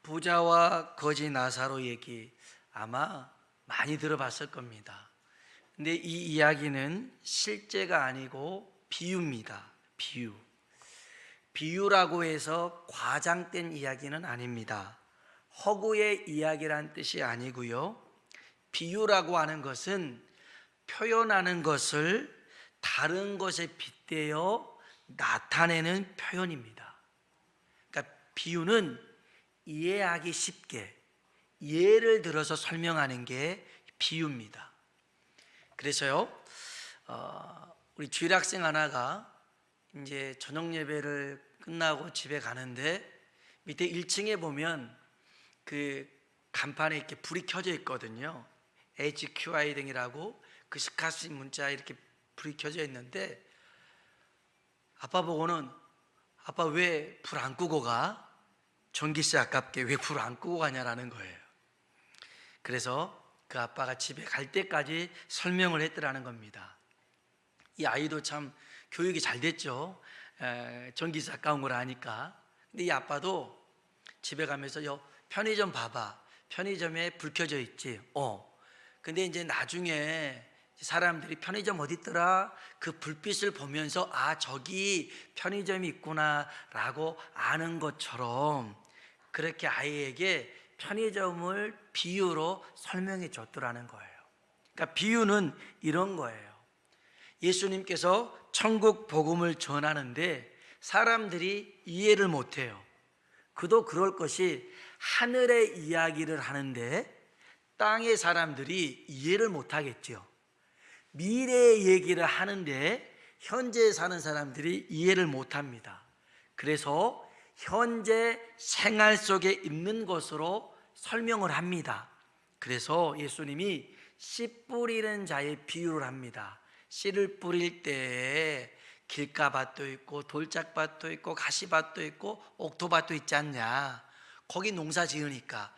부자와 거지 나사로 얘기 아마 많이 들어봤을 겁니다. 근데 이 이야기는 실제가 아니고 비유입니다. 비유. 비유라고 해서 과장된 이야기는 아닙니다. 허구의 이야기란 뜻이 아니고요. 비유라고 하는 것은 표현하는 것을 다른 것에 빗대어 나타내는 표현입니다. 그러니까 비유는 이해하기 쉽게 예를 들어서 설명하는 게 비유입니다. 그래서요, 우리 주일학생 하나가 이제 저녁 예배를 끝나고 집에 가는데 밑에 1층에 보면 그 간판에 이렇게 불이 켜져 있거든요. HQI 등이라고 그 스카시 문자 이렇게 불이 켜져 있는데 아빠 보고는 아빠 왜 불 안 끄고 가? 전기세 아깝게 왜 불 안 끄고 가냐라는 거예요. 그래서 그 아빠가 집에 갈 때까지 설명을 했더라는 겁니다. 이 아이도 참 교육이 잘 됐죠. 전기세 아까운 걸 아니까. 근데 이 아빠도 집에 가면서 편의점 봐봐. 편의점에 불 켜져 있지. 근데 이제 나중에 사람들이 편의점 어디 있더라? 그 불빛을 보면서 저기 편의점이 있구나 라고 아는 것처럼 그렇게 아이에게 편의점을 비유로 설명해 줬더라는 거예요. 그러니까 비유는 이런 거예요. 예수님께서 천국 복음을 전하는데 사람들이 이해를 못해요. 그도 그럴 것이 하늘의 이야기를 하는데 땅의 사람들이 이해를 못하겠죠. 미래의 얘기를 하는데 현재에 사는 사람들이 이해를 못합니다. 그래서 현재 생활 속에 있는 것으로 설명을 합니다. 그래서 예수님이 씨 뿌리는 자의 비유를 합니다. 씨를 뿌릴 때 길가밭도 있고 돌짝밭도 있고 가시밭도 있고 옥토밭도 있지 않냐. 거기 농사 지으니까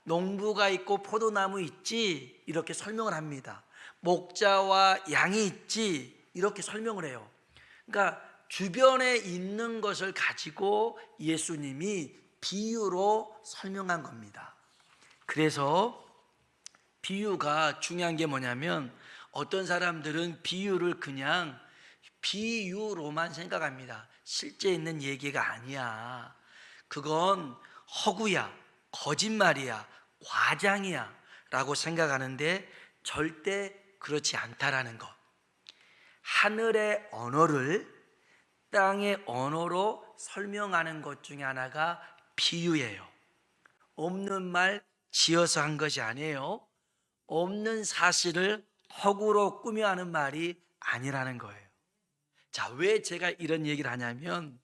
농부가 있고 포도나무 있지 이렇게 설명을 합니다. 목자와 양이 있지 이렇게 설명을 해요. 그러니까 주변에 있는 것을 가지고 예수님이 비유로 설명한 겁니다. 그래서 비유가 중요한 게 뭐냐면 어떤 사람들은 비유를 그냥 비유로만 생각합니다. 실제 있는 얘기가 아니야. 그건 허구야, 거짓말이야, 과장이야 라고 생각하는데 절대 그렇지 않다라는 것. 하늘의 언어를 땅의 언어로 설명하는 것 중에 하나가 비유예요. 없는 말 지어서 한 것이 아니에요. 없는 사실을 허구로 꾸며 하는 말이 아니라는 거예요. 자, 왜 제가 이런 얘기를 하냐면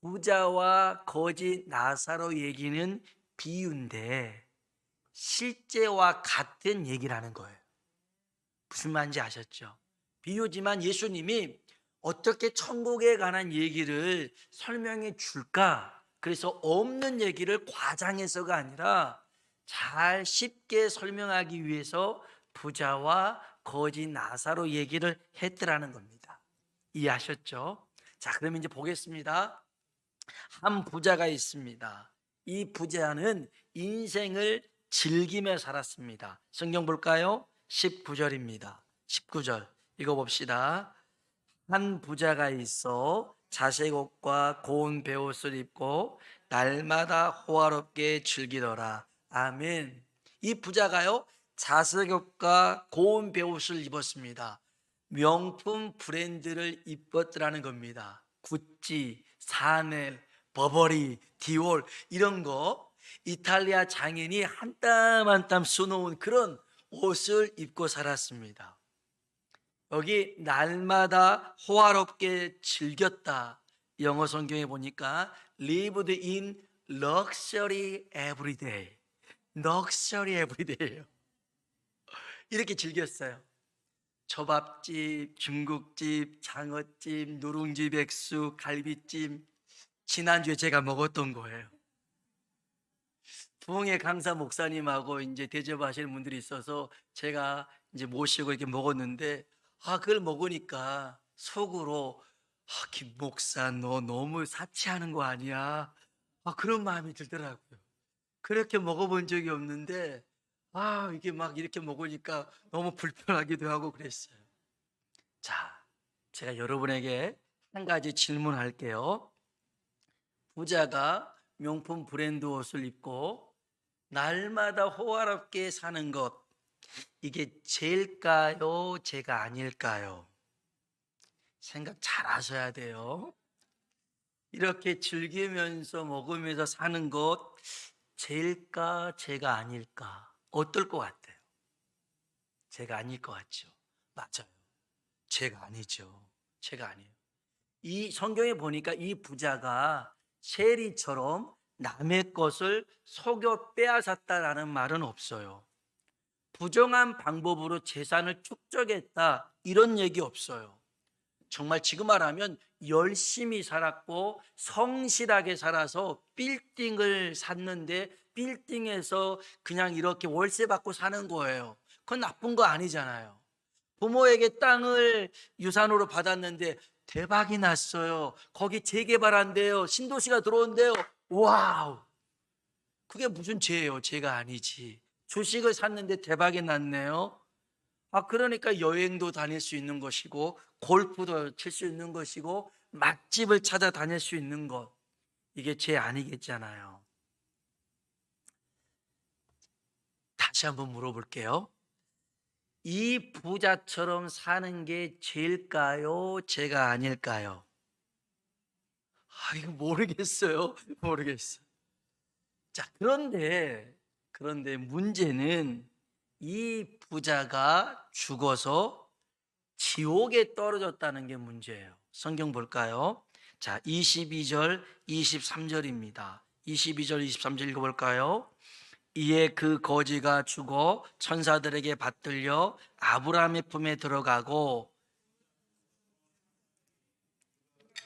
부자와 거지 나사로 얘기는 비유인데 실제와 같은 얘기라는 거예요. 무슨 말인지 아셨죠? 비유지만 예수님이 어떻게 천국에 관한 얘기를 설명해 줄까? 그래서 없는 얘기를 과장해서가 아니라 잘 쉽게 설명하기 위해서 부자와 거지 나사로 얘기를 했더라는 겁니다. 이해하셨죠? 자, 그럼 이제 보겠습니다. 한 부자가 있습니다. 이 부자는 인생을 즐기며 살았습니다. 성경 볼까요? 19절입니다. 19절 읽어봅시다. 한 부자가 있어 자색 옷과 고운 베옷을 입고 날마다 호화롭게 즐기더라. 아멘. 이 부자가요 자색 옷과 고운 베옷을 입었습니다. 명품 브랜드를 입었더라는 겁니다. 구찌, 사넬, 버버리, 디올 이런 거 이탈리아 장인이 한 땀 한 땀 써놓은 그런 옷을 입고 살았습니다. 여기 날마다 호화롭게 즐겼다. 영어 성경에 보니까 lived in luxury every day. luxury every day예요. 이렇게 즐겼어요. 초밥집, 중국집, 장어집, 누룽지 백숙, 갈비찜. 지난주에 제가 먹었던 거예요. 부흥회 강사 목사님하고 이제 대접하시는 분들이 있어서 제가 이제 모시고 이렇게 먹었는데 그걸 먹으니까 속으로 김 목사 너 너무 사치하는 거 아니야? 그런 마음이 들더라고요. 그렇게 먹어본 적이 없는데 이게 막 이렇게 먹으니까 너무 불편하기도 하고 그랬어요. 자, 제가 여러분에게 한 가지 질문할게요. 부자가 명품 브랜드 옷을 입고 날마다 호화롭게 사는 것, 이게 제일까요? 제가 아닐까요? 생각 잘 하셔야 돼요. 이렇게 즐기면서 먹으면서 사는 것, 제일까? 제가 아닐까? 어떨 것 같아요? 제가 아닐 것 같죠? 맞아요. 제가 아니죠. 제가 아니에요. 이 성경에 보니까 이 부자가 세리처럼 남의 것을 속여 빼앗았다라는 말은 없어요. 부정한 방법으로 재산을 축적했다 이런 얘기 없어요. 정말 지금 말하면 열심히 살았고 성실하게 살아서 빌딩을 샀는데 빌딩에서 그냥 이렇게 월세 받고 사는 거예요. 그건 나쁜 거 아니잖아요. 부모에게 땅을 유산으로 받았는데 대박이 났어요. 거기 재개발한대요. 신도시가 들어온대요. 와우! 그게 무슨 죄예요? 죄가 아니지. 주식을 샀는데 대박이 났네요. 그러니까 여행도 다닐 수 있는 것이고 골프도 칠 수 있는 것이고 맛집을 찾아다닐 수 있는 것, 이게 죄 아니겠잖아요. 다시 한번 물어볼게요. 이 부자처럼 사는 게 죄일까요? 죄가 아닐까요? 이거 모르겠어요. 모르겠어요. 자, 그런데 문제는 이 부자가 죽어서 지옥에 떨어졌다는 게 문제예요. 성경 볼까요? 자, 22절, 23절입니다. 22절, 23절 읽어볼까요? 이에 그 거지가 죽어 천사들에게 받들려 아브라함의 품에 들어가고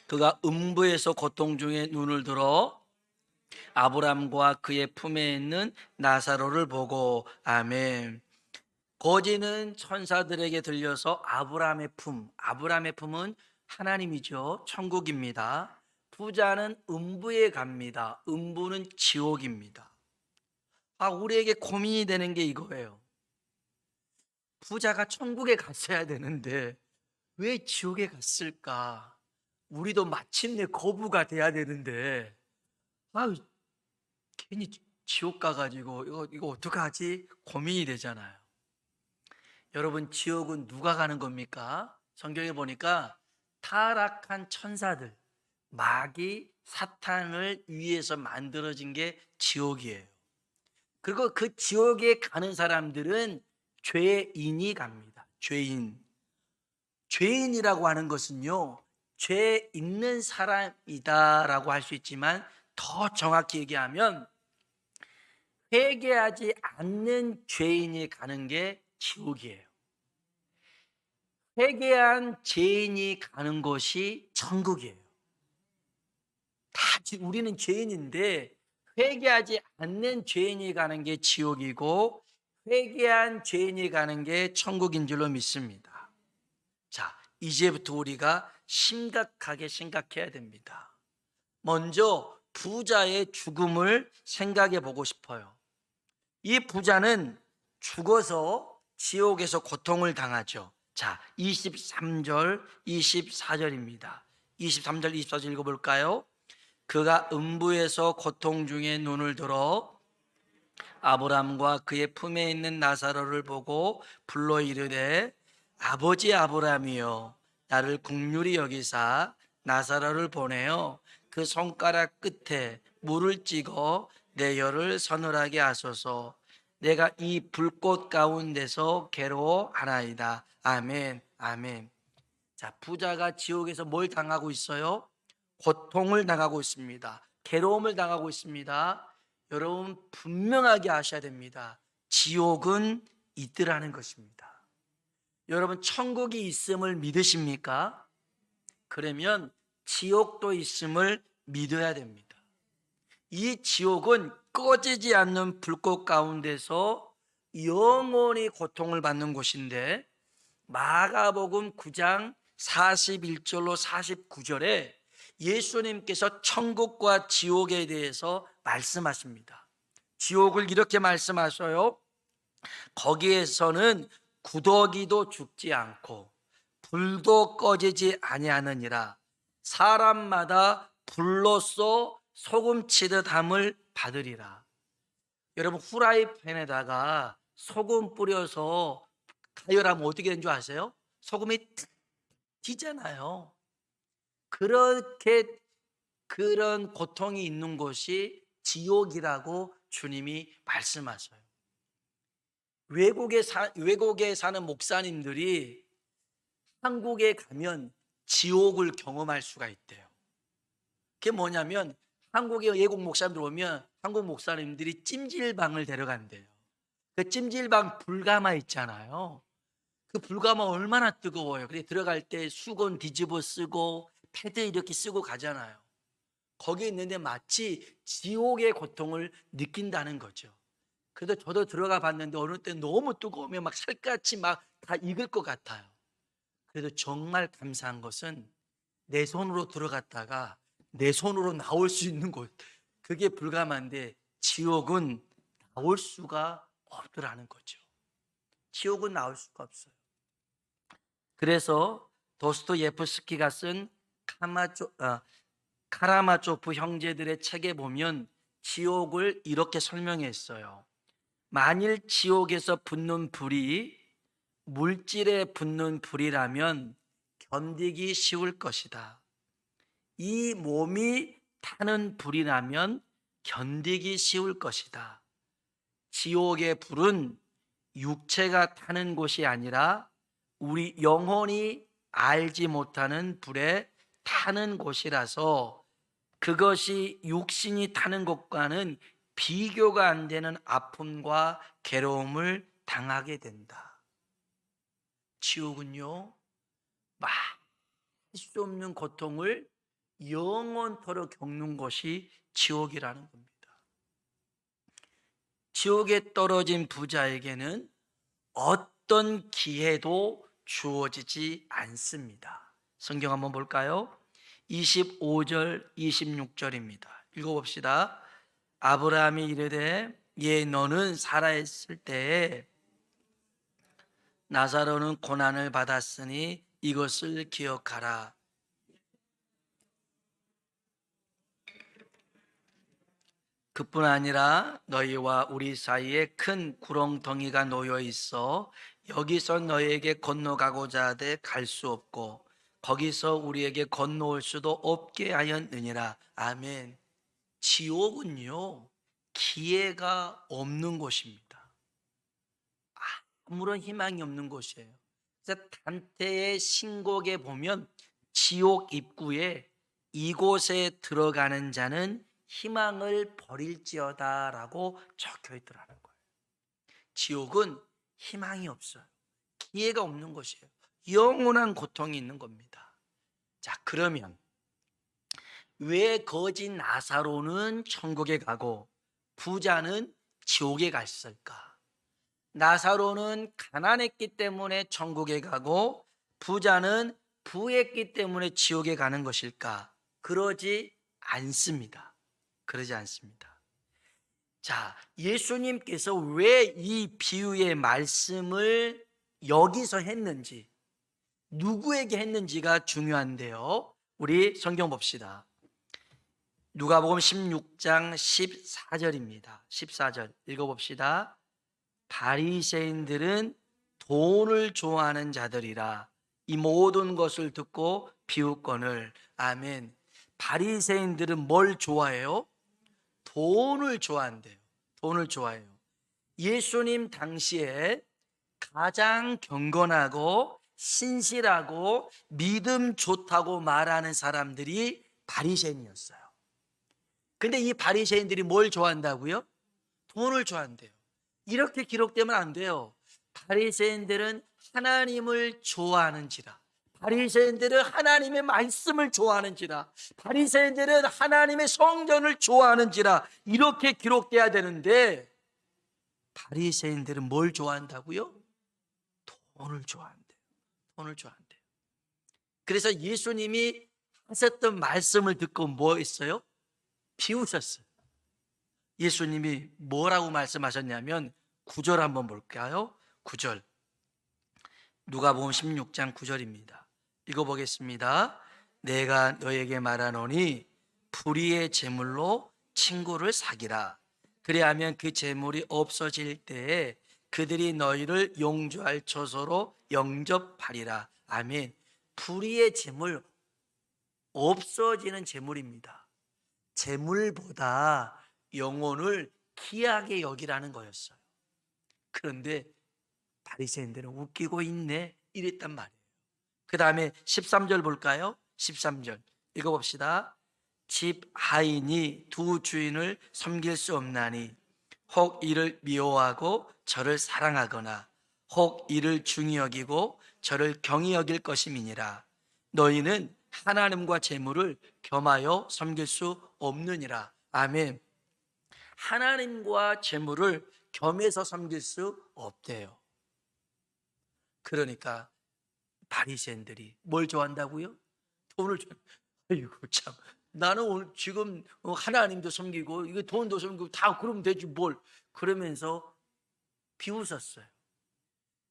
그가 음부에서 고통 중에 눈을 들어 아브라함과 그의 품에 있는 나사로를 보고 아멘. 거지는 천사들에게 들려서 아브라함의 품은 하나님이죠. 천국입니다. 부자는 음부에 갑니다. 음부는 지옥입니다. 우리에게 고민이 되는 게 이거예요. 부자가 천국에 갔어야 되는데 왜 지옥에 갔을까? 우리도 마침내 거부가 돼야 되는데 괜히 지옥 가가지고 이거 어떡하지? 고민이 되잖아요. 여러분, 지옥은 누가 가는 겁니까? 성경에 보니까 타락한 천사들, 마귀, 사탄을 위해서 만들어진 게 지옥이에요. 그리고 그 지옥에 가는 사람들은 죄인이 갑니다. 죄인이라고 하는 것은요, 죄 있는 사람이다라고 할 수 있지만 더 정확히 얘기하면 회개하지 않는 죄인이 가는 게 지옥이에요. 회개한 죄인이 가는 곳이 천국이에요. 우리는 죄인인데 회개하지 않는 죄인이 가는 게 지옥이고 회개한 죄인이 가는 게 천국인 줄로 믿습니다. 자, 이제부터 우리가 심각하게 생각해야 됩니다. 먼저 부자의 죽음을 생각해 보고 싶어요. 이 부자는 죽어서 지옥에서 고통을 당하죠. 자, 23절, 24절입니다. 23절, 24절 읽어볼까요? 그가 음부에서 고통 중에 눈을 들어 아브람과 그의 품에 있는 나사로를 보고 불러 이르되 아버지 아브람이여 나를 긍휼히 여기사 나사로를 보내어 그 손가락 끝에 물을 찍어 내 혀를 서늘하게 하소서. 내가 이 불꽃 가운데서 괴로워하나이다. 아멘. 아멘. 자, 부자가 지옥에서 뭘 당하고 있어요? 고통을 당하고 있습니다. 괴로움을 당하고 있습니다. 여러분, 분명하게 아셔야 됩니다. 지옥은 있더라는 것입니다. 여러분, 천국이 있음을 믿으십니까? 그러면 지옥도 있음을 믿어야 됩니다. 이 지옥은 꺼지지 않는 불꽃 가운데서 영원히 고통을 받는 곳인데, 마가복음 9장 41절로 49절에 예수님께서 천국과 지옥에 대해서 말씀하십니다. 지옥을 이렇게 말씀하셔요. 거기에서는 구더기도 죽지 않고 불도 꺼지지 아니하느니라. 사람마다 불로써 소금치듯 함을 받으리라. 여러분, 후라이팬에다가 소금 뿌려서 가열하면 어떻게 되는 줄 아세요? 소금이 탁 튀잖아요. 그렇게 그런 고통이 있는 곳이 지옥이라고 주님이 말씀하셔요. 외국에 사는 목사님들이 한국에 가면 지옥을 경험할 수가 있대요. 그게 뭐냐면 한국에 외국 목사님들 오면 한국 목사님들이 찜질방을 데려간대요. 그 찜질방 불가마 있잖아요. 그 불가마 얼마나 뜨거워요. 근데 들어갈 때 수건 뒤집어 쓰고 패드 이렇게 쓰고 가잖아요. 거기 있는데 마치 지옥의 고통을 느낀다는 거죠. 그래서 저도 들어가 봤는데 어느 때 너무 뜨거우면 막 살갗이 막 다 익을 것 같아요. 그래도 정말 감사한 것은 내 손으로 들어갔다가 내 손으로 나올 수 있는 곳, 그게 불가마인데 지옥은 나올 수가 없더라는 거죠. 지옥은 나올 수가 없어요. 그래서 도스토예프스키가 쓴 카라마조프 형제들의 책에 보면 지옥을 이렇게 설명했어요. 만일 지옥에서 붙는 불이 물질에 붙는 불이라면 견디기 쉬울 것이다. 이 몸이 타는 불이라면 견디기 쉬울 것이다. 지옥의 불은 육체가 타는 곳이 아니라 우리 영혼이 알지 못하는 불에 타는 곳이라서 그것이 육신이 타는 것과는 비교가 안 되는 아픔과 괴로움을 당하게 된다. 지옥은요, 말 수 없는 고통을 영원토록 겪는 것이 지옥이라는 겁니다. 지옥에 떨어진 부자에게는 어떤 기회도 주어지지 않습니다. 성경 한번 볼까요? 25절 26절입니다. 읽어봅시다. 아브라함이 이르되 예 너는 살아있을 때에 나사로는 고난을 받았으니 이것을 기억하라. 그뿐 아니라 너희와 우리 사이에 큰 구렁텅이가 놓여 있어 여기서 너희에게 건너가고자 하되 갈 수 없고 거기서 우리에게 건너올 수도 없게 하였느니라. 아멘. 지옥은요, 기회가 없는 곳입니다. 아무런 희망이 없는 곳이에요. 그래서 단테의 신곡에 보면 지옥 입구에 이곳에 들어가는 자는 희망을 버릴지어다 라고 적혀 있더라는 거예요. 지옥은 희망이 없어요. 기회가 없는 곳이에요. 영원한 고통이 있는 겁니다. 자, 그러면 왜 거지 나사로는 천국에 가고 부자는 지옥에 갔을까? 나사로는 가난했기 때문에 천국에 가고 부자는 부했기 때문에 지옥에 가는 것일까? 그러지 않습니다. 그러지 않습니다. 자, 예수님께서 왜 이 비유의 말씀을 여기서 했는지, 누구에게 했는지가 중요한데요. 우리 성경 봅시다. 누가복음 16장 14절입니다. 14절 읽어봅시다. 바리새인들은 돈을 좋아하는 자들이라 이 모든 것을 듣고 비웃거늘. 아멘. 바리새인들은 뭘 좋아해요? 돈을 좋아한대요. 돈을 좋아해요. 예수님 당시에 가장 경건하고 신실하고 믿음 좋다고 말하는 사람들이 바리새인이었어요. 근데 이 바리새인들이 뭘 좋아한다고요? 돈을 좋아한대요. 이렇게 기록되면 안 돼요. 바리새인들은 하나님을 좋아하는지라, 바리새인들은 하나님의 말씀을 좋아하는지라, 바리새인들은 하나님의 성전을 좋아하는지라 이렇게 기록돼야 되는데 바리새인들은 뭘 좋아한다고요? 돈을 좋아한대요. 돈을 좋아한대요. 그래서 예수님이 하셨던 말씀을 듣고 뭐 했어요? 비웃었어요. 예수님이 뭐라고 말씀하셨냐면 9절 한번 볼까요? 9절, 누가복음 16장 9절입니다. 읽어보겠습니다. 내가 너에게 말하노니 불의의 제물로 친구를 사귀라. 그리하면 그 제물이 없어질 때에 그들이 너희를 용주할 처소로 영접하리라. 아멘. 불의의 제물, 없어지는 제물입니다. 제물보다 영혼을 귀하게 여기라는 거였어요. 그런데 바리새인들은 웃기고 있네 이랬단 말이에요. 그 다음에 13절 볼까요? 13절 읽어봅시다. 집 하인이 두 주인을 섬길 수 없나니 혹 이를 미워하고 저를 사랑하거나 혹 이를 중히 여기고 저를 경히 여길 것임이니라. 너희는 하나님과 재물을 겸하여 섬길 수 없느니라. 아멘. 하나님과 재물을 겸해서 섬길 수 없대요. 그러니까 바리새인들이 뭘 좋아한다고요? 돈을 아이고 참, 나는 오늘 지금 하나님도 섬기고 이거 돈도 섬기고 다 그러면 되지 뭘, 그러면서 비웃었어요.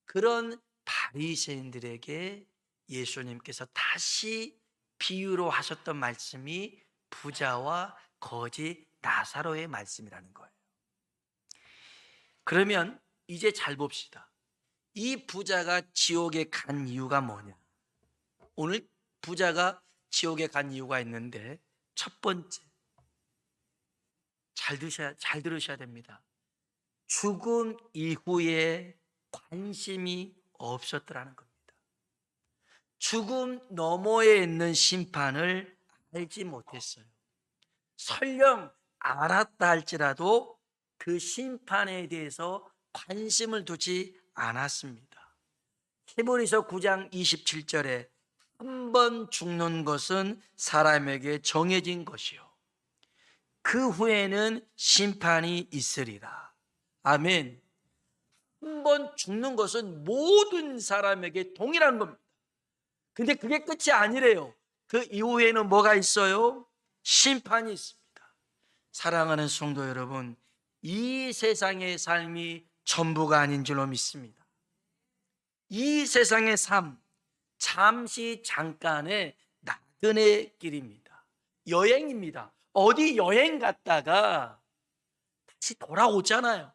그런 바리새인들에게 예수님께서 다시 비유로 하셨던 말씀이 부자와 거지 나사로의 말씀이라는 거예요. 그러면 이제 잘 봅시다. 이 부자가 지옥에 간 이유가 뭐냐? 오늘 부자가 지옥에 간 이유가 있는데, 첫 번째, 잘 들으셔야 됩니다. 죽음 이후에 관심이 없었더라는 겁니다. 죽음 너머에 있는 심판을 알지 못했어요. 설령 알았다 할지라도 그 심판에 대해서 관심을 두지 않았습니다. 히브리서 9장 27절에 한 번 죽는 것은 사람에게 정해진 것이요 그 후에는 심판이 있으리라. 아멘. 한 번 죽는 것은 모든 사람에게 동일한 겁니다. 근데 그게 끝이 아니래요. 그 이후에는 뭐가 있어요? 심판이 있습니다. 사랑하는 성도 여러분, 이 세상의 삶이 전부가 아닌 줄로 믿습니다. 이 세상의 삶, 잠시 잠깐의 나그네 길입니다. 여행입니다. 어디 여행 갔다가 다시 돌아오잖아요.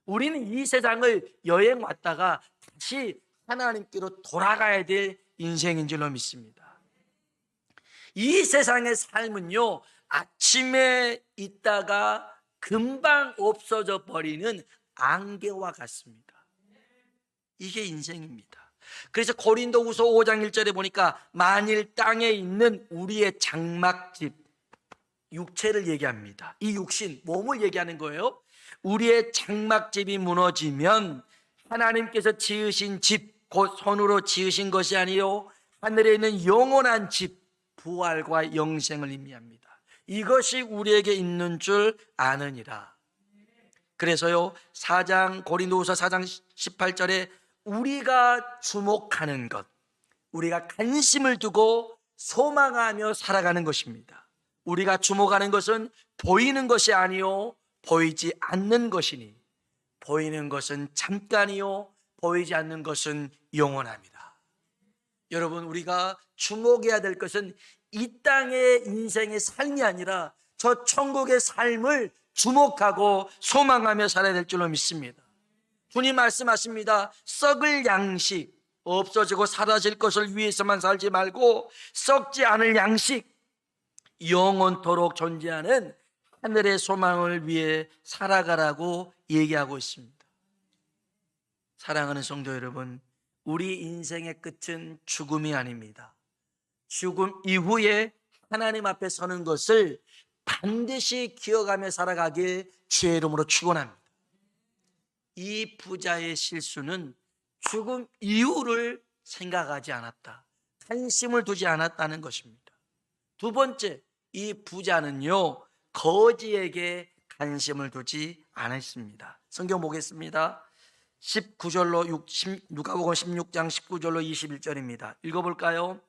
우리는 이 세상을 여행 왔다가 다시 하나님께로 돌아가야 될 인생인 줄로 믿습니다. 이 세상의 삶은요, 아침에 있다가 금방 없어져 버리는 안개와 같습니다. 이게 인생입니다. 그래서 고린도후서 5장 1절에 보니까 만일 땅에 있는 우리의 장막집, 육체를 얘기합니다. 이 육신, 몸을 얘기하는 거예요. 우리의 장막집이 무너지면 하나님께서 지으신 집, 곧 손으로 지으신 것이 아니요 하늘에 있는 영원한 집, 부활과 영생을 의미합니다. 이것이 우리에게 있는 줄 아느니라. 그래서요, 고린도후서 4장 18절에 우리가 주목하는 것, 우리가 관심을 두고 소망하며 살아가는 것입니다. 우리가 주목하는 것은 보이는 것이 아니요 보이지 않는 것이니, 보이는 것은 잠깐이요 보이지 않는 것은 영원합니다. 여러분, 우리가 주목해야 될 것은 이 땅의 인생의 삶이 아니라 저 천국의 삶을 주목하고 소망하며 살아야 될 줄로 믿습니다. 주님 말씀하십니다. 썩을 양식, 없어지고 사라질 것을 위해서만 살지 말고 썩지 않을 양식, 영원토록 존재하는 하늘의 소망을 위해 살아가라고 얘기하고 있습니다. 사랑하는 성도 여러분, 우리 인생의 끝은 죽음이 아닙니다. 죽음 이후에 하나님 앞에 서는 것을 반드시 기억하며 살아가길 주의 이름으로 축원합니다. 이 부자의 실수는 죽음 이후를 생각하지 않았다, 관심을 두지 않았다는 것입니다. 두 번째, 이 부자는요 거지에게 관심을 두지 않았습니다. 성경 보겠습니다. 19절로 누가복음 16장 19절로 21절입니다. 읽어볼까요?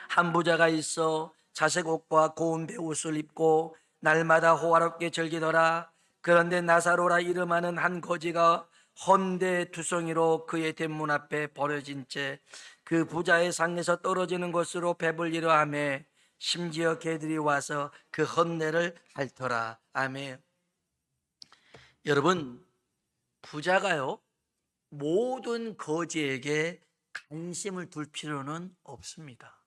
한 부자가 있어 자색 옷과 고운 베옷을 입고 날마다 호화롭게 즐기더라. 그런데 나사로라 이름하는 한 거지가 헌데 두성이로 그의 대문 앞에 버려진 채 그 부자의 상에서 떨어지는 것으로 배불리려 하며 심지어 개들이 와서 그 헌내를 핥더라. 아멘. 여러분, 부자가요 모든 거지에게 관심을 둘 필요는 없습니다.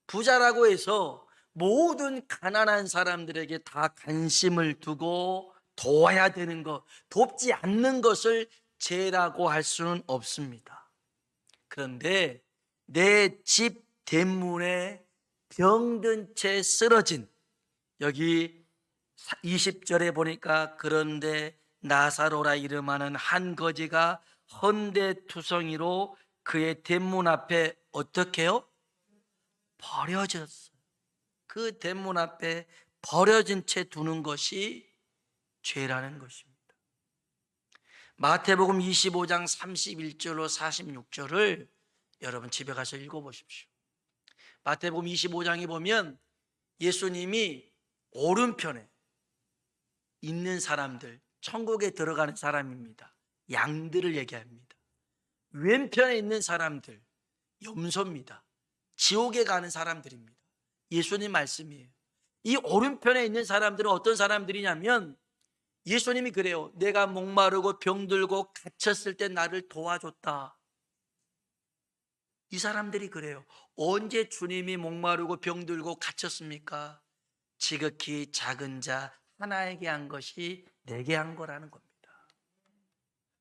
부자라고 해서 모든 가난한 사람들에게 다 관심을 두고 도와야 되는 것, 돕지 않는 것을 죄라고 할 수는 없습니다. 그런데 내 집 대문에 병든 채 쓰러진, 여기 20절에 보니까 그런데 나사로라 이름하는 한 거지가 헌데투성이로 그의 대문 앞에 어떻게 해요? 버려졌어요. 그 대문 앞에 버려진 채 두는 것이 죄라는 것입니다. 마태복음 25장 31절로 46절을 여러분 집에 가서 읽어보십시오. 마태복음 25장에 보면 예수님이 오른편에 있는 사람들, 천국에 들어가는 사람입니다. 양들을 얘기합니다. 왼편에 있는 사람들, 염소입니다. 지옥에 가는 사람들입니다. 예수님 말씀이에요. 이 오른편에 있는 사람들은 어떤 사람들이냐면 예수님이 그래요. 내가 목마르고 병들고 갇혔을 때 나를 도와줬다. 이 사람들이 그래요. 언제 주님이 목마르고 병들고 갇혔습니까? 지극히 작은 자 하나에게 한 것이 내게 한 거라는 겁니다.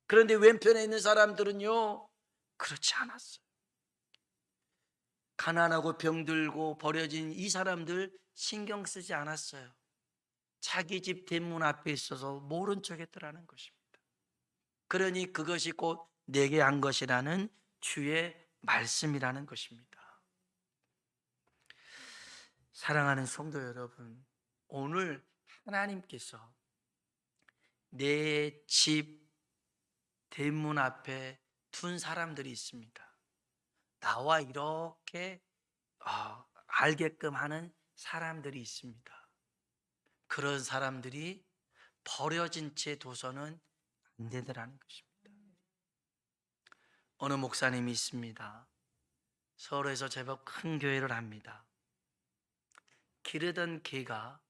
그런데 왼편에 있는 사람들은요 그렇지 않았어요. 가난하고 병들고 버려진 이 사람들 신경 쓰지 않았어요. 자기 집 대문 앞에 있어서 모른 척 했더라는 것입니다. 그러니 그것이 곧 내게 한 것이라는 주의 말씀이라는 것입니다. 사랑하는 성도 여러분, 오늘 하나님께서 내 집 대문 앞에 둔 사람들이 있습니다. 나와 이렇게 알게끔 하는 사람들이 있습니다. 그런 사람들이 버려진 채 둬서는 안 되더라는 것입니다. 어느 목사님이 있습니다. 서울에서 제법 큰 교회를 합니다. 기르던 개가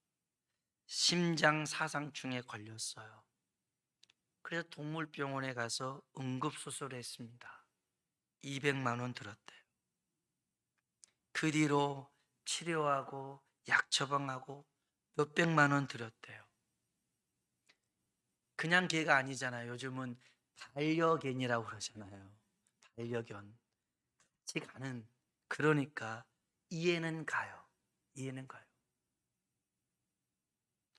심장사상충에 걸렸어요. 그래서 동물병원에 가서 응급수술을 했습니다. 200만 원 들었대요. 그 뒤로 치료하고 약 처방하고 몇백만 원 들였대요. 그냥 개가 아니잖아요. 요즘은 반려견이라고 그러잖아요. 반려견. 같이 가는. 그러니까 이해는 가요. 이해는 가요.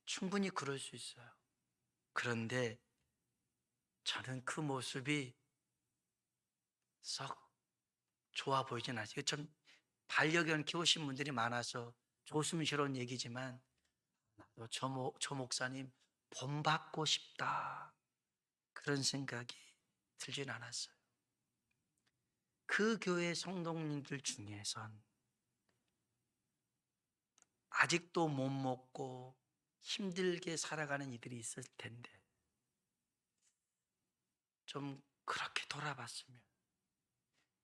충분히 그럴 수 있어요. 그런데 저는 그 모습이 썩 좋아 보이진 않아요. 좀 반려견 키우신 분들이 많아서 조심스러운 얘기지만 저 목사님 본받고 싶다 그런 생각이 들진 않았어요. 그 교회 성도님들 중에선 아직도 못 먹고 힘들게 살아가는 이들이 있을 텐데 좀 그렇게 돌아봤으면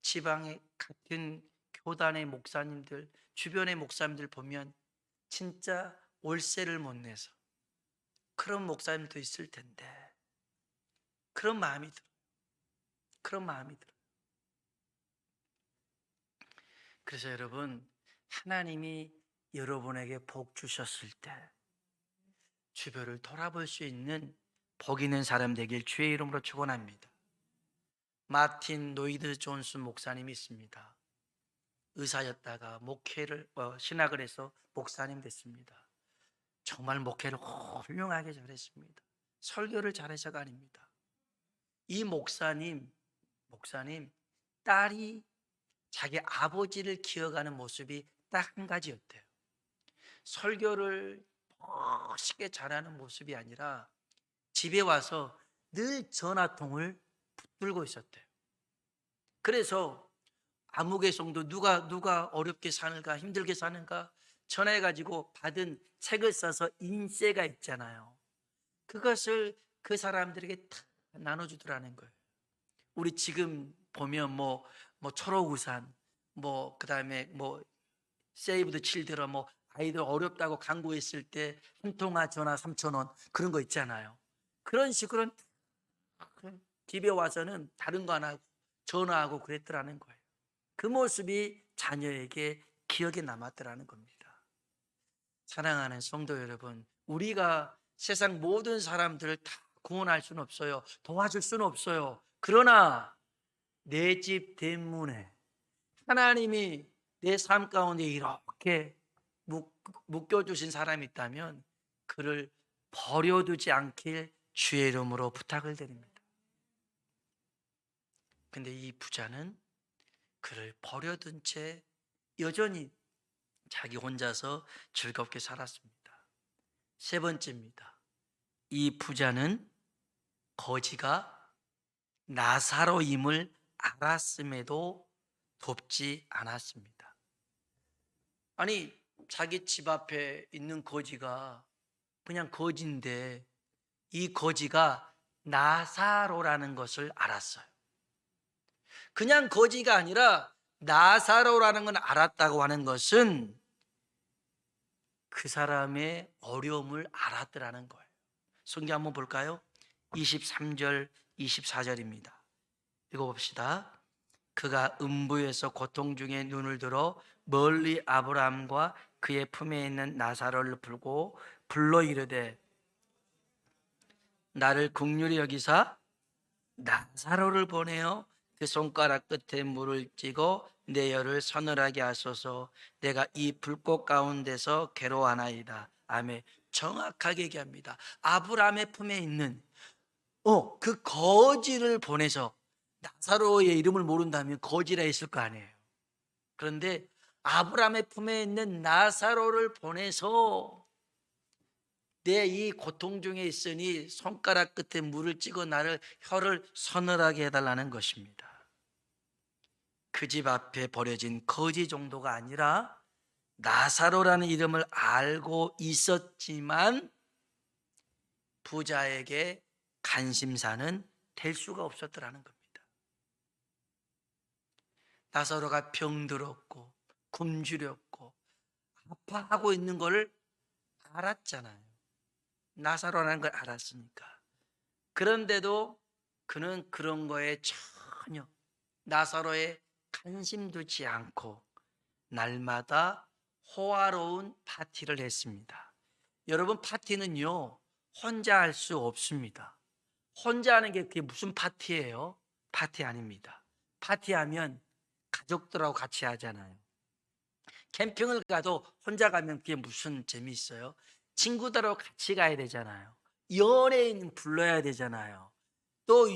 지방의 같은 교단의 목사님들, 주변의 목사님들 보면 진짜 월세를 못 내서 그런 목사님도 있을 텐데 그런 마음이 들어요. 그런 마음이 들어요. 그래서 여러분, 하나님이 여러분에게 복 주셨을 때 주변을 돌아볼 수 있는 복 있는 사람 되길 주의 이름으로 축원합니다. 마틴 노이드 존슨 목사님이 있습니다. 의사였다가 신학을 해서 목사님 됐습니다. 정말 목회를 훌륭하게 잘했습니다. 설교를 잘해서가 아닙니다. 이 목사님 딸이 자기 아버지를 기억하는 모습이 딱 한 가지였대요. 설교를 멋있게 잘하는 모습이 아니라 집에 와서 늘 전화통을 붙들고 있었대요. 그래서 아무개 성도 누가 어렵게 사는가, 힘들게 사는가 전화해가지고 받은 책을 써서 인쇄가 있잖아요. 그것을 그 사람들에게 다 나눠주더라는 거예요. 우리 지금 보면 뭐 철호우산, 뭐 그다음에 뭐 세이브 더 칠드런, 뭐 아이들 어렵다고 간구했을 때 한 통화 전화 3,000원 그런 거 있잖아요. 그런 식으로 집에 와서는 다른 거 안 하고 전화하고 그랬더라는 거예요. 그 모습이 자녀에게 기억에 남았더라는 겁니다. 사랑하는 성도 여러분, 우리가 세상 모든 사람들을 다 구원할 수는 없어요. 도와줄 수는 없어요. 그러나 내 집 대문에 하나님이 내 삶 가운데 이렇게 묶여주신 사람이 있다면 그를 버려두지 않길 주의 이름으로 부탁을 드립니다. 근데 이 부자는 그를 버려둔 채 여전히 자기 혼자서 즐겁게 살았습니다. 세 번째입니다. 이 부자는 거지가 나사로임을 알았음에도 돕지 않았습니다. 아니, 자기 집 앞에 있는 거지가 그냥 거지인데 이 거지가 나사로라는 것을 알았어요. 그냥 거지가 아니라 나사로라는 걸 알았다고 하는 것은 그 사람의 어려움을 알았더라는 거예요. 성경 한번 볼까요? 23절, 24절입니다. 읽어봅시다. 그가 음부에서 고통 중에 눈을 들어 멀리 아브라함과 그의 품에 있는 나사로를 불고 불러 이르되 나를 긍휼히 여기사 나사로를 보내어 그 손가락 끝에 물을 찌고 내 혀를 서늘하게 하소서. 내가 이 불꽃 가운데서 괴로워하나이다. 아멘. 정확하게 얘기합니다. 아브라함의 품에 있는 그 거지를 보내서, 나사로의 이름을 모른다면 거지라 했을 거 아니에요. 그런데 아브라함의 품에 있는 나사로를 보내서 내 이 고통 중에 있으니 손가락 끝에 물을 찍어 나를 혀를 서늘하게 해달라는 것입니다. 그 집 앞에 버려진 거지 정도가 아니라 나사로라는 이름을 알고 있었지만 부자에게 간심사는 될 수가 없었더라는 겁니다. 나사로가 병들었고 굶주렸고 아파하고 있는 걸 알았잖아요. 나사로라는 걸 알았으니까. 그런데도 그는 그런 거에 전혀 나사로에 관심 두지 않고 날마다 호화로운 파티를 했습니다. 여러분, 파티는요 혼자 할 수 없습니다. 혼자 하는 게 그게 무슨 파티예요? 파티 아닙니다. 파티하면 가족들하고 같이 하잖아요. 캠핑을 가도 혼자 가면 그게 무슨 재미있어요? 친구들하고 같이 가야 되잖아요. 연예인 불러야 되잖아요. 또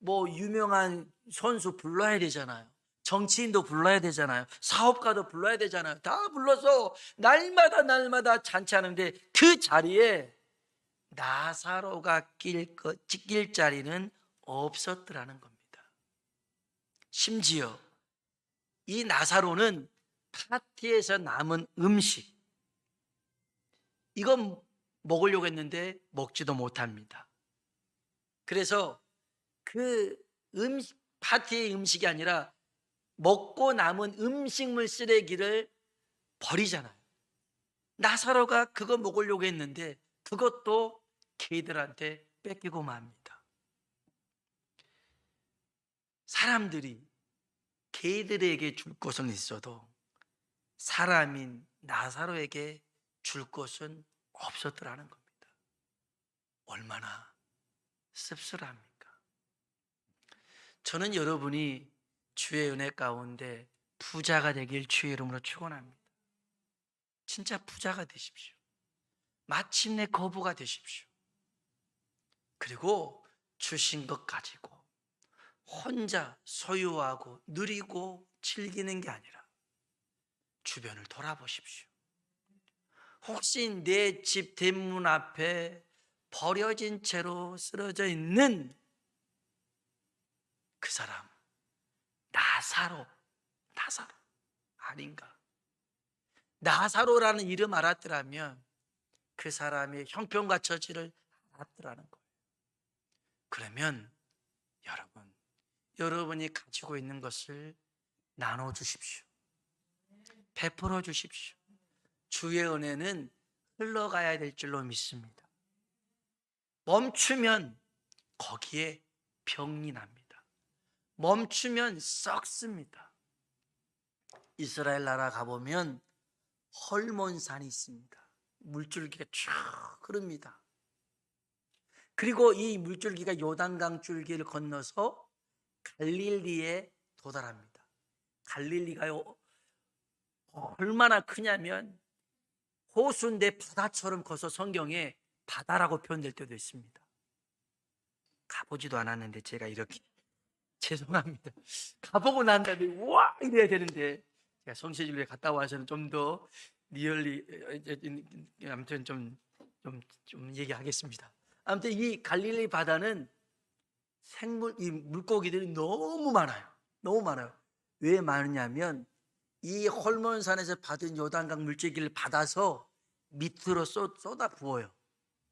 뭐 유명한 선수 불러야 되잖아요. 정치인도 불러야 되잖아요. 사업가도 불러야 되잖아요. 다 불러서 날마다 잔치하는데 그 자리에 나사로가 낄 자리는 없었더라는 겁니다. 심지어 이 나사로는 파티에서 남은 음식, 이건 먹으려고 했는데 먹지도 못합니다. 그래서 그 파티의 음식이 아니라 먹고 남은 음식물 쓰레기를 버리잖아요. 나사로가 그거 먹으려고 했는데 그것도 개들한테 뺏기고 맙니다. 사람들이 개들에게 줄 것은 있어도 사람인 나사로에게 줄 것은 없었더라는 겁니다. 얼마나 씁쓸합니까? 저는 여러분이 주의 은혜 가운데 부자가 되길 주의 이름으로 축원합니다. 진짜 부자가 되십시오. 마침내 거부가 되십시오. 그리고 주신 것 가지고 혼자 소유하고 누리고 즐기는 게 아니라 주변을 돌아보십시오. 혹시 내 집 대문 앞에 버려진 채로 쓰러져 있는 그 사람, 나사로 나사로 아닌가? 나사로라는 이름 알았더라면 그 사람의 형편과 처지를 알았더라는 거예요. 그러면 여러분이 가지고 있는 것을 나눠주십시오. 베풀어 주십시오. 주의 은혜는 흘러가야 될 줄로 믿습니다. 멈추면 거기에 병이 납니다. 멈추면 썩습니다. 이스라엘 나라 가보면 헐몬산이 있습니다. 물줄기가 쭉 흐릅니다. 그리고 이 물줄기가 요단강 줄기를 건너서 갈릴리에 도달합니다. 갈릴리가요 얼마나 크냐면 호수인데 바다처럼 커서 성경에 바다라고 표현될 때도 있습니다. 가보지도 않았는데 제가 이렇게 죄송합니다. 가보고 난 다음에 우와 이래야 되는데 제가 성시질에 갔다 와서는 좀 더 리얼리 아무튼 좀 얘기하겠습니다. 아무튼 이 갈릴리 바다는 이 물고기들이 너무 많아요. 너무 많아요. 왜 많으냐면 이 헐몬산에서 받은 요단강 물줄기를 받아서 밑으로 쏟아 부어요.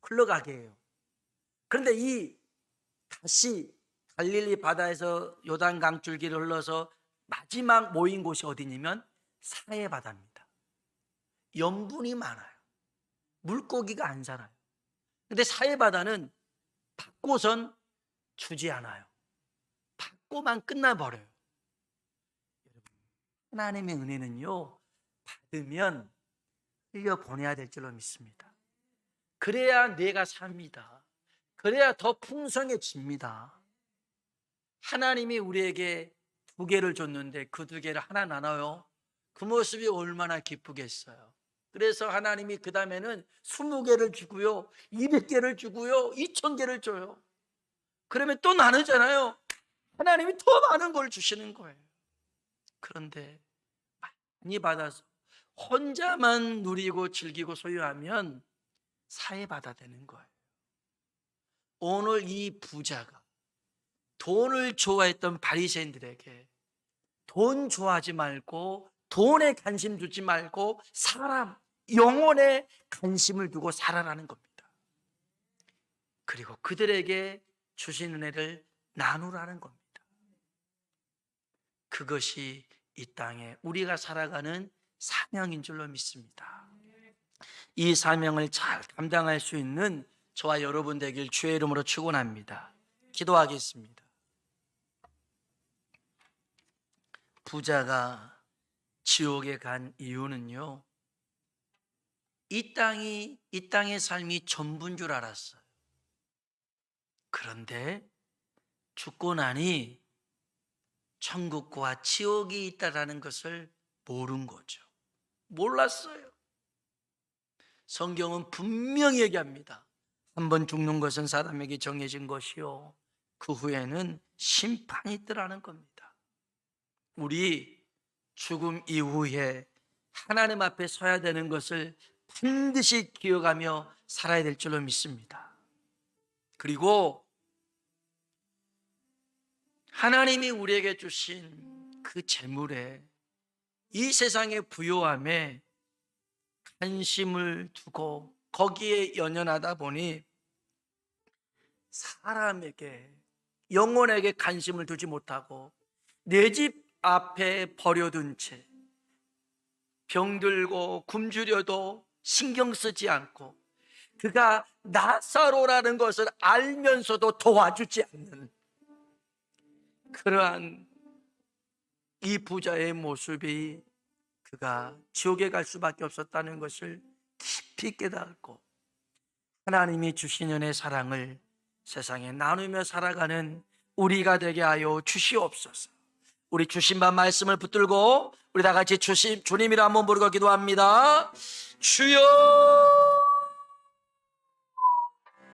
흘러가게 해요. 그런데 다시 갈릴리 바다에서 요단강 줄기를 흘러서 마지막 모인 곳이 어디냐면 사해 바다입니다. 염분이 많아요. 물고기가 안 살아요. 근데 사해 바다는 받고선 주지 않아요. 받고만 끝나버려요. 하나님의 은혜는요, 받으면 흘려보내야 될 줄로 믿습니다. 그래야 내가 삽니다. 그래야 더 풍성해집니다. 하나님이 우리에게 2개를 줬는데 그 2개를 하나 나눠요. 그 모습이 얼마나 기쁘겠어요. 그래서 하나님이 그 다음에는 20개를 주고요, 200개를 주고요, 2000개를 줘요. 그러면 또 나누잖아요. 하나님이 더 많은 걸 주시는 거예요. 그런데 많이 받아서 혼자만 누리고 즐기고 소유하면 사해바다 되는 거예요. 오늘 이 부자가 돈을 좋아했던 바리새인들에게 돈 좋아하지 말고 돈에 관심 두지 말고 사람, 영혼에 관심을 두고 살아라는 겁니다. 그리고 그들에게 주신 은혜를 나누라는 겁니다. 그것이 이 땅에 우리가 살아가는 사명인 줄로 믿습니다. 이 사명을 잘 감당할 수 있는 저와 여러분 되길 주의 이름으로 축원합니다. 기도하겠습니다. 부자가 지옥에 간 이유는요, 이 땅의 삶이 전부인 줄 알았어요. 그런데 죽고 나니 천국과 지옥이 있다라는 것을 모른 거죠. 몰랐어요. 성경은 분명히 얘기합니다. 한번 죽는 것은 사람에게 정해진 것이요, 그 후에는 심판이 있더라는 겁니다. 우리 죽음 이후에 하나님 앞에 서야 되는 것을 반드시 기억하며 살아야 될 줄로 믿습니다. 그리고 하나님이 우리에게 주신 그 재물에, 이 세상의 부요함에 관심을 두고 거기에 연연하다 보니 사람에게, 영혼에게 관심을 두지 못하고 내 집 앞에 버려둔 채 병들고 굶주려도 신경 쓰지 않고 그가 나사로라는 것을 알면서도 도와주지 않는 그러한 이 부자의 모습이 그가 지옥에 갈 수밖에 없었다는 것을 깊이 깨닫고 하나님이 주신 은혜의 사랑을 세상에 나누며 살아가는 우리가 되게 하여 주시옵소서. 우리 주신 바 말씀을 붙들고 우리 다 같이 주님이라 한번 부르고 기도합니다. 주여